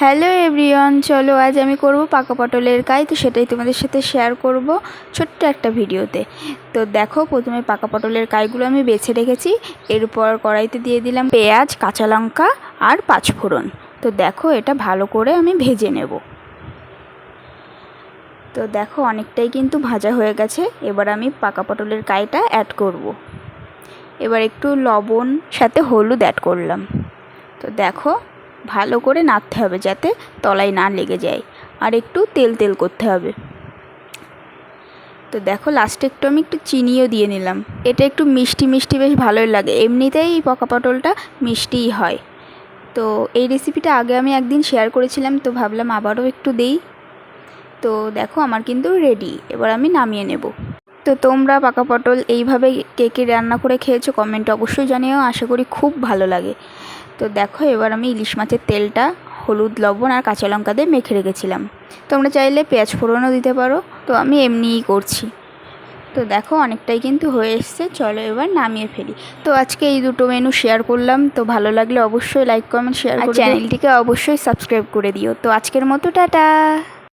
Hello everyone, চলো আজ আমি করব পাকা পটলের কাই। তো সেটাই তোমাদের সাথে শেয়ার করব ছোট্ট একটা ভিডিওতে। তো দেখো, প্রথমে পাকা পটলের কাইগুলো আমি বেছে রেখেছি। এরপর কড়াইতে দিয়ে দিলাম পেঁয়াজ, কাঁচা লঙ্কা আর পাঁচফোড়ন। তো দেখো, এটা ভালো করে আমি ভেজে নেব। তো দেখো, অনেকটাই কিন্তু ভাজা হয়ে গেছে। এবার আমি পাকা পটলের কাইটা অ্যাড করব। এবার একটু লবণ সাথে হলুদ অ্যাড করলাম। তো দেখো, ভালো করে নাড়তে হবে যাতে তলায় না লেগে যায়, আর একটু তেল তেল করতে হবে। তো দেখো, লাস্টে আমি একটু চিনিও দিয়ে নিলাম। এটা একটু মিষ্টি মিষ্টি বেশ ভালোই লাগে, এমনিতেই এই পাকা পটলটা মিষ্টিই হয়। তো এই রেসিপিটা আগে আমি একদিন শেয়ার করেছিলাম, তো ভাবলাম আবারও একটু দেই। তো দেখো, আমার কিন্তু রেডি। এবার আমি নামিয়ে নেব। তো তোমরা পাকা পটল এইভাবে কে কে রান্না করে খেয়েছো কমেন্টে অবশ্যই জানিও, আশা করি খুব ভালো লাগে। তো দেখো, এবার আমি ইলিশ মাছের তেলটা হলুদ, লবণ আর কাঁচা লঙ্কা দিয়ে মেখে রেখেছিলাম। তোমরা চাইলে পেঁয়াজ ফোড়নও দিতে পারো, তো আমি এমনিই করছি। তো দেখো, অনেকটাই কিন্তু হয়ে এসছে। চলো এবার নামিয়ে ফেলি। তো আজকে এই দুটো মেনু শেয়ার করলাম। তো ভালো লাগলে অবশ্যই লাইক, কমেন্ট, শেয়ার করে চ্যানেলটিকে অবশ্যই সাবস্ক্রাইব করে দিও। তো আজকের মতো টাটা।